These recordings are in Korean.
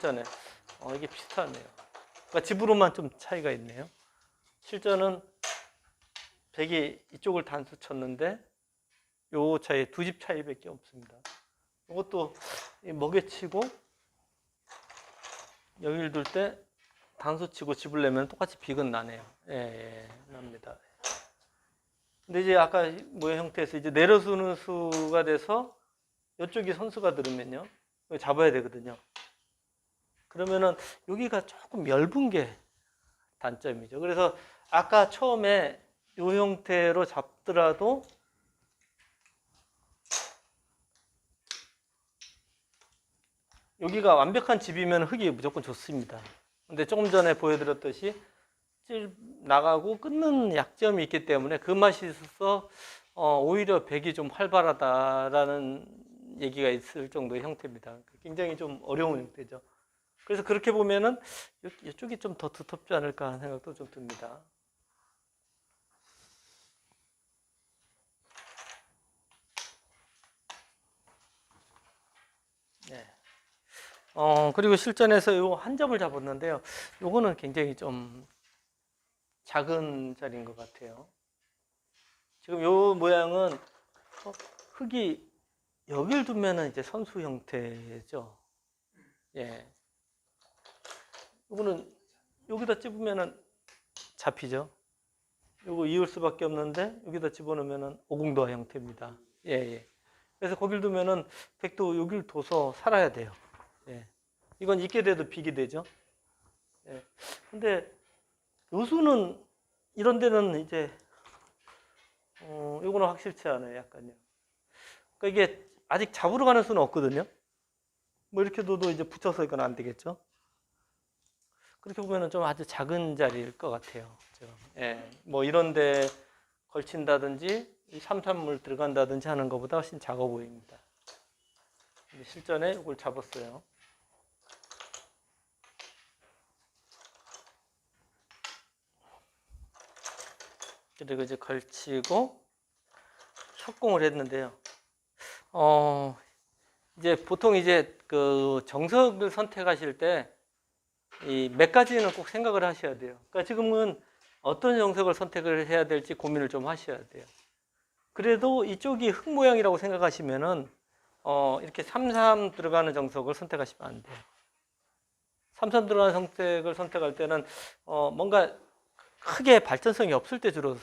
실전에 이게 비슷하네요. 그러니까 집으로만 좀 차이가 있네요. 실전은 100이 이쪽을 단수 쳤는데 요 차이 두 집 차이밖에 없습니다. 이것도 먹여치고 여기를 둘 때 단수 치고 집을 내면 똑같이 빅은 나네요. 예, 납니다. 근데 이제 아까 모양 형태에서 이제 내려서는 수가 돼서 이쪽이 선수가 들으면요, 잡아야 되거든요. 그러면은 여기가 조금 엷은 게 단점이죠. 그래서 아까 처음에 이 형태로 잡더라도 여기가 완벽한 집이면 흙이 무조건 좋습니다. 근데 조금 전에 보여드렸듯이 나가고 끊는 약점이 있기 때문에 그 맛이 있어서 오히려 백이 좀 활발하다라는 얘기가 있을 정도의 형태입니다. 굉장히 좀 어려운 형태죠. 그래서 그렇게 보면은 이쪽이 좀 더 두텁지 않을까 하는 생각도 좀 듭니다. 네. 그리고 실전에서 요 한 점을 잡았는데요. 요거는 굉장히 좀 작은 자리인 것 같아요. 지금 요 모양은 흙이 여길 두면은 이제 선수 형태죠. 예. 요거는 여기다 집으면은 잡히죠. 요거 이을 수밖에 없는데 여기다 집어넣으면은 오공도화 형태입니다. 예, 예. 그래서 거길 두면은 백도 여길 둬서 살아야 돼요. 예. 이건 있게 돼도 빅이 되죠. 예. 근데 요수는 이런 데는 이제 요거는 확실치 않아요. 약간요. 그러니까 이게 아직 잡으러 가는 수는 없거든요. 뭐 이렇게 둬도 이제 붙여서 이건 안 되겠죠. 그렇게 보면은 좀 아주 작은 자리일 것 같아요. 그렇죠? 예. 뭐 이런 데 걸친다든지 3-3물 들어간다든지 하는 것보다 훨씬 작아 보입니다. 실전에 이걸 잡았어요. 그리고 이제 걸치고 협공을 했는데요. 이제 보통 이제 그 정석을 선택하실 때 이 몇 가지는 꼭 생각을 하셔야 돼요. 그러니까 지금은 어떤 정석을 선택을 해야 될지 고민을 좀 하셔야 돼요. 그래도 이쪽이 흙 모양이라고 생각하시면은 이렇게 3-3 들어가는 정석을 선택하시면 안 돼요. 3-3 들어가는 정석을 선택할 때는 뭔가 크게 발전성이 없을 때 주로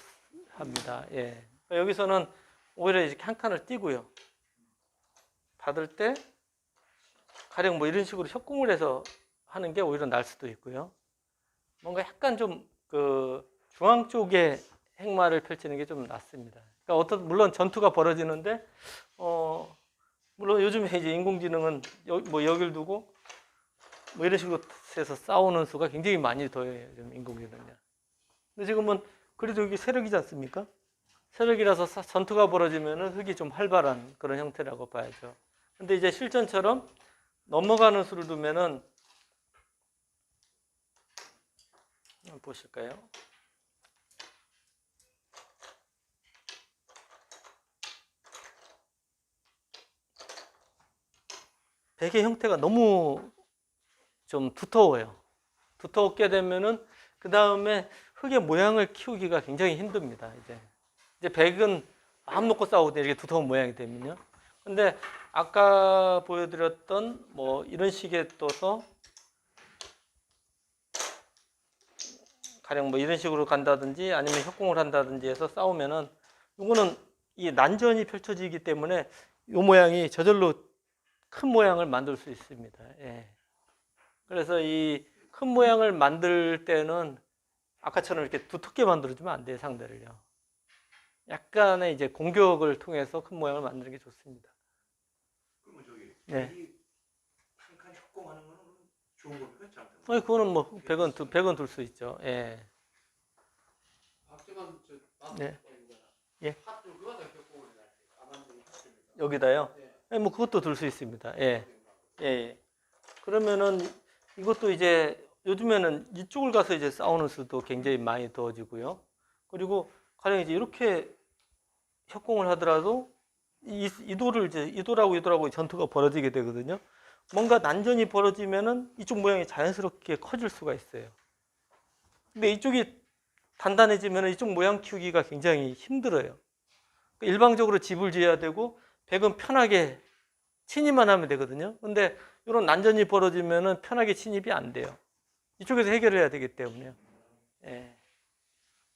합니다. 예. 여기서는 오히려 이렇게 한 칸을 띄고요. 받을 때 가령 뭐 이런 식으로 협공을 해서 하는 게 오히려 날 수도 있고요. 뭔가 약간 좀 그 중앙 쪽에 행마를 펼치는 게 좀 낫습니다. 그러니까 물론 전투가 벌어지는데 물론 요즘에 이제 인공지능은 뭐 여길 두고 뭐 이런 식으로 해서 싸우는 수가 굉장히 많이 더해요. 좀 인공지능은. 근데 지금은 그래도 여기 세력이지 않습니까? 세력이라서 전투가 벌어지면은 흙이 좀 활발한 그런 형태라고 봐야죠. 근데 이제 실전처럼 넘어가는 수를 두면은 한번 보실까요? 백의 형태가 너무 좀 두터워요. 두텁게 되면은 그 다음에 흙의 모양을 키우기가 굉장히 힘듭니다. 이제 백은 마음 놓고 싸우고 이렇게 두터운 모양이 되면요. 근데 아까 보여드렸던 뭐 이런 식의 떠서 가령 뭐 이런 식으로 간다든지 아니면 협공을 한다든지 해서 싸우면은 이거는 이 난전이 펼쳐지기 때문에 이 모양이 저절로 큰 모양을 만들 수 있습니다. 예. 그래서 이 큰 모양을 만들 때는 아까처럼 이렇게 두텁게 만들어주면 안 돼요, 상대를요. 약간의 이제 공격을 통해서 큰 모양을 만드는 게 좋습니다. 그러면 저기 네. 한 칸 협공하는 거는 좋은 겁니까? 장점? 그거는 뭐 100원 둘 수 있죠. 예. 박재만 네. 예. 핫도 그거다 겪고 여기다요. 네. 예, 뭐 그것도 둘 수 있습니다. 예. 예. 그러면은 이것도 이제 요즘에는 이쪽을 가서 이제 싸우는 수도 굉장히 많이 더워지고요. 그리고 가령 이제 이렇게 협공을 하더라도 이도라고 전투가 벌어지게 되거든요. 뭔가 난전이 벌어지면은 이쪽 모양이 자연스럽게 커질 수가 있어요. 근데 이쪽이 단단해지면 이쪽 모양 키우기가 굉장히 힘들어요. 일방적으로 집을 지어야 되고 백은 편하게 침입만 하면 되거든요. 근데 이런 난전이 벌어지면은 편하게 침입이 안 돼요. 이쪽에서 해결해야 되기 때문에요. 예.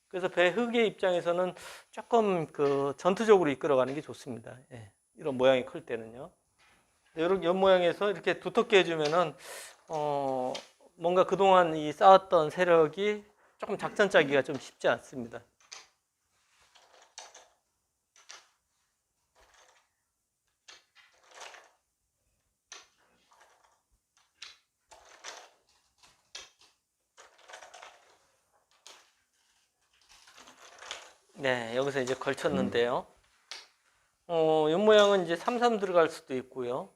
그래서 배 흙의 입장에서는 조금 그 전투적으로 이끌어가는 게 좋습니다. 예. 이런 모양이 클 때는요. 이런 옆 모양에서 이렇게 두텁게 해주면은 뭔가 그동안 이 쌓았던 세력이 조금 작전 짜기가 좀 쉽지 않습니다. 네, 여기서 이제 걸쳤는데요. 이 모양은 이제 3-3 들어갈 수도 있고요.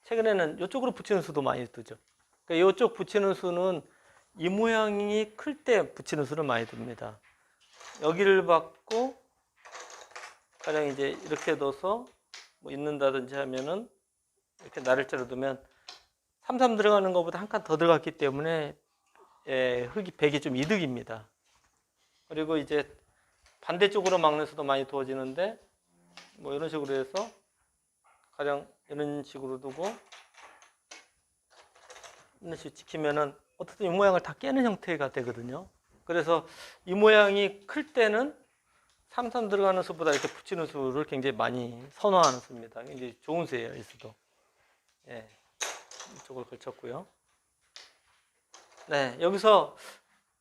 최근에는 이쪽으로 붙이는 수도 많이 뜨죠. 그러니까 이쪽 붙이는 수는 이 모양이 클 때 붙이는 수를 많이 듭니다. 여기를 받고 가령 이제 이렇게 둬서 뭐 있는다든지 하면은 이렇게 나를자로 두면 3-3 들어가는 것보다 한 칸 더 들어갔기 때문에 흙이 백이 좀 이득입니다. 그리고 이제 반대쪽으로 막는 수도 많이 두어지는데 뭐 이런 식으로 해서 가령 이런 식으로 두고 이런 식으로 지키면은 어떻든 이 모양을 다 깨는 형태가 되거든요. 그래서 이 모양이 클 때는 3-3 들어가는 수보다 이렇게 붙이는 수를 굉장히 많이 선호하는 수입니다. 굉장히 좋은 수예요, 이 수도. 예, 이쪽을 걸쳤고요. 네, 여기서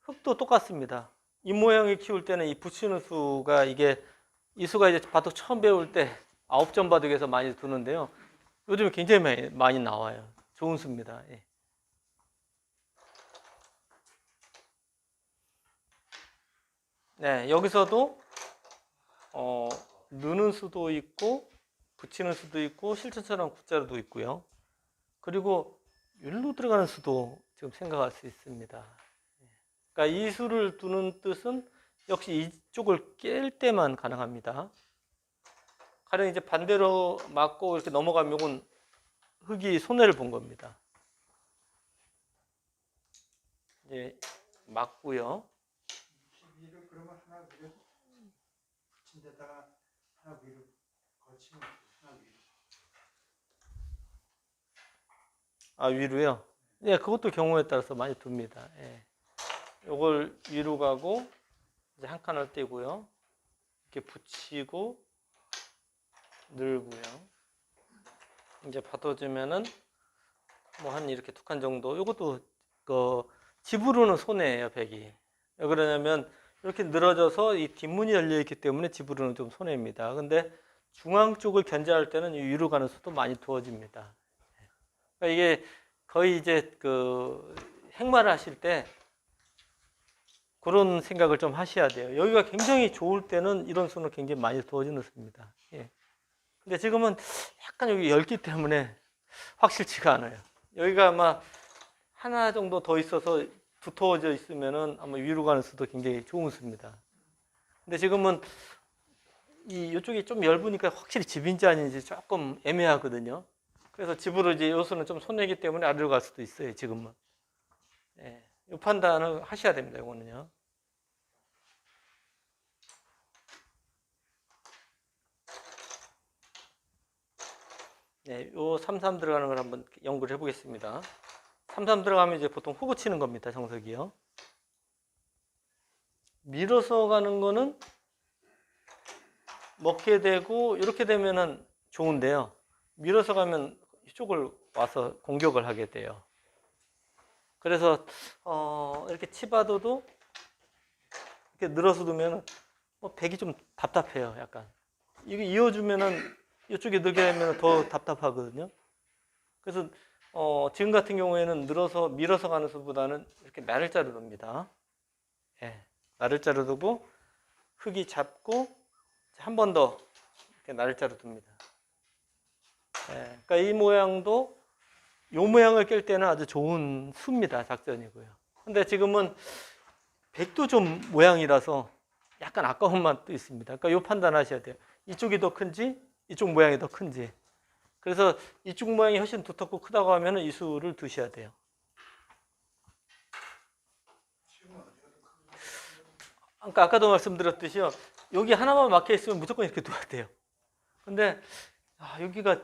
흙도 똑같습니다. 이 모양을 키울 때는 이 붙이는 수가 이 수가 이제 바둑 처음 배울 때 9점 바둑에서 많이 두는데요. 요즘 굉장히 많이 나와요. 좋은 수입니다. 예. 네, 여기서도 느는 수도 있고 붙이는 수도 있고 실천처럼 굿자루도 있고요. 그리고 율로 들어가는 수도 지금 생각할 수 있습니다. 그러니까 이 수를 두는 뜻은 역시 이쪽을 깰 때만 가능합니다. 가령 이제 반대로 맞고 이렇게 넘어가면 이건 흙이 손해를 본 겁니다. 이제 맞고요. 위로 그러면 하나 위로 붙인 데다가 하나 위로 걸치면 하나 위로. 아, 위로요? 예, 그것도 경우에 따라서 많이 둡니다. 예. 요걸 위로 가고 이제 한 칸을 떼고요. 이렇게 붙이고 늘고요. 이제 받아주면은 뭐 한 이렇게 2칸 정도. 요것도 그 집으로는 손해예요, 백이. 왜 그러냐면 이렇게 늘어져서 이 뒷문이 열려 있기 때문에 집으로는 좀 손해입니다. 근데 중앙 쪽을 견제할 때는 위로 가는 수도 많이 두어집니다. 그러니까 이게 거의 이제 그 행마를 하실 때 그런 생각을 좀 하셔야 돼요. 여기가 굉장히 좋을 때는 이런 수는 굉장히 많이 두어지는 수입니다. 예. 근데 지금은 약간 여기 넓기 때문에 확실치가 않아요. 여기가 아마 하나 정도 더 있어서 두터워져 있으면은 아마 위로 가는 수도 굉장히 좋은 수입니다. 근데 지금은 이쪽이 좀 얇으니까 확실히 집인지 아닌지 조금 애매하거든요. 그래서 집으로 이제 요 수는 좀 손해기 때문에 아래로 갈 수도 있어요, 지금은. 예. 이 판단을 하셔야 됩니다, 이거는요. 네, 요 3-3 들어가는 걸 한번 연구를 해보겠습니다. 3-3 들어가면 이제 보통 후보 치는 겁니다, 정석이요. 밀어서 가는 거는 먹게 되고, 이렇게 되면은 좋은데요. 밀어서 가면 이쪽을 와서 공격을 하게 돼요. 그래서, 이렇게 치받아도 이렇게 늘어서 두면은 백이 좀 답답해요, 약간. 이게 이어주면은 이쪽에 늘게 되면 더 답답하거든요. 그래서 지금 같은 경우에는 늘어서 밀어서 가는 수보다는 이렇게 나를 자르릅니다. 예, 나를 자르두고 흙이 잡고 한 번 더 이렇게 나를 자르둡니다. 예, 그러니까 이 모양도 이 모양을 깰 때는 아주 좋은 수입니다. 작전이고요. 근데 지금은 백도 좀 모양이라서 약간 아까운 맛도 있습니다. 그러니까 이 판단하셔야 돼요. 이쪽이 더 큰지 이쪽 모양이 더 큰지. 그래서 이쪽 모양이 훨씬 두텁고 크다고 하면 이 수를 두셔야 돼요. 그러니까 아까도 말씀드렸듯이요. 여기 하나만 막혀 있으면 무조건 이렇게 둬야 돼요. 근데 여기가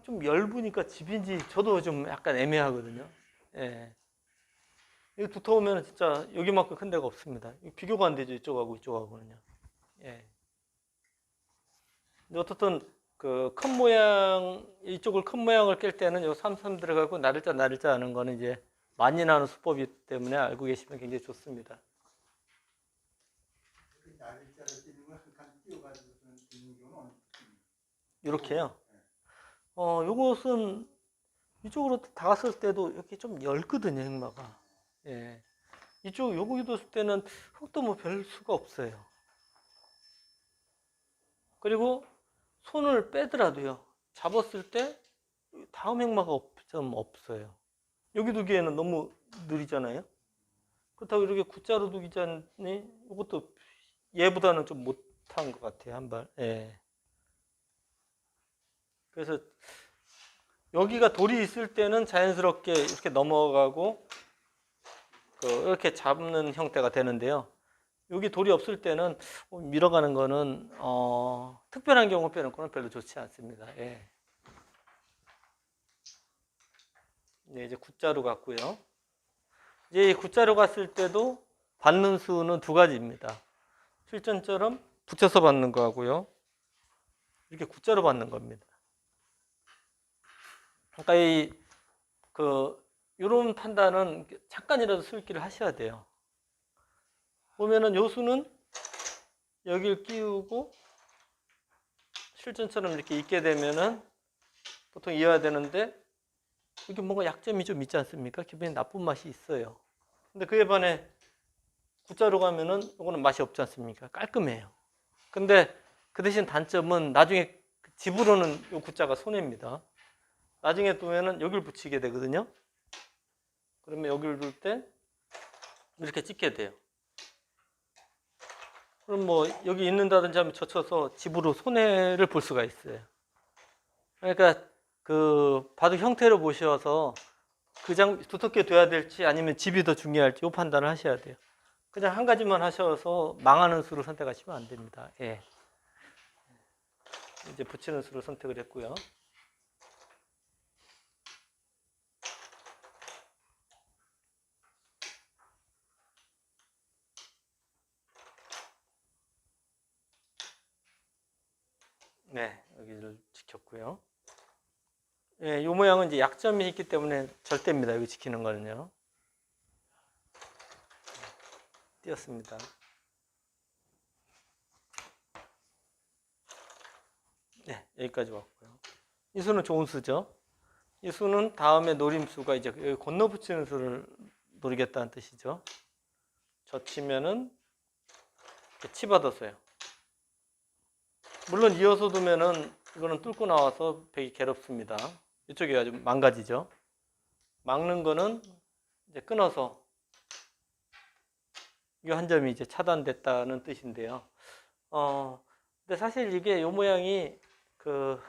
좀 얇으니까 집인지 저도 좀 약간 애매하거든요. 예. 이거 두터우면 진짜 여기만큼 큰 데가 없습니다. 비교가 안 되죠. 이쪽하고 이쪽하고는요. 예. 근데 어떻든 그 큰 모양 이쪽을 큰 모양을 깰 때는 요 삼삼 들어가고 나를자 하는 거는 이제 많이 나는 수법이기 때문에 알고 계시면 굉장히 좋습니다. 날짜를 띄는 걸 한 칸 띄워가지고 띄는 경우는 이렇게요. 요것은 이쪽으로 다갔을 때도 이렇게 좀 얇거든요, 흑마가. 예. 여기 뒀을 때는 흙도 뭐 별 수가 없어요. 그리고 손을 빼더라도요, 잡았을 때 다음 흑마가 좀 없어요. 여기 두기에는 너무 느리잖아요. 그렇다고 이렇게 X자로 두기자니 이것도 얘보다는 좀 못한 것 같아요, 한 발. 예. 그래서 여기가 돌이 있을 때는 자연스럽게 이렇게 넘어가고 이렇게 잡는 형태가 되는데요. 여기 돌이 없을 때는 밀어가는 거는 특별한 경우 빼놓고는 별로 좋지 않습니다. 예. 네, 이제 X자로 갔고요. 이제 X자로 갔을 때도 받는 수는 두 가지입니다. 실전처럼 붙여서 받는 거하고요. 이렇게 X자로 받는 겁니다. 그러니까 이런 판단은 잠깐이라도 술기를 하셔야 돼요. 보면은 요 수는 여기를 끼우고 실전처럼 이렇게 있게 되면은 보통 이어야 되는데 이게 뭔가 약점이 좀 있지 않습니까? 기분이 나쁜 맛이 있어요. 근데 그에 반해 X자로 가면은 이거는 맛이 없지 않습니까? 깔끔해요. 근데 그 대신 단점은 나중에 집으로는 요 X자가 손해입니다. 나중에 두면은 여기를 붙이게 되거든요. 그러면 여기를 둘 때 이렇게 찍게 돼요. 그럼 뭐 여기 있는다든지 하면 젖혀서 집으로 손해를 볼 수가 있어요. 그러니까 그 바둑 형태로 보셔서 두텁게 둬야 될지 아니면 집이 더 중요할지 이 판단을 하셔야 돼요. 그냥 한 가지만 하셔서 망하는 수를 선택하시면 안 됩니다. 예. 이제 붙이는 수를 선택을 했고요. 네, 여기를 지켰고요. 예, 이 모양은 이제 약점이 있기 때문에 절대입니다. 여기 지키는 거는요. 띄었습니다. 네, 여기까지 왔고요. 이 수는 좋은 수죠. 이 수는 다음에 노림수가 이제 여기 건너붙이는 수를 노리겠다는 뜻이죠. 젖히면은 이렇게 치받았어요. 물론 이어서 두면은 이거는 뚫고 나와서 되게 괴롭습니다. 이쪽이 아주 망가지죠. 막는 거는 이제 끊어서 이 한 점이 이제 차단됐다는 뜻인데요. 근데 사실 이게 이 모양이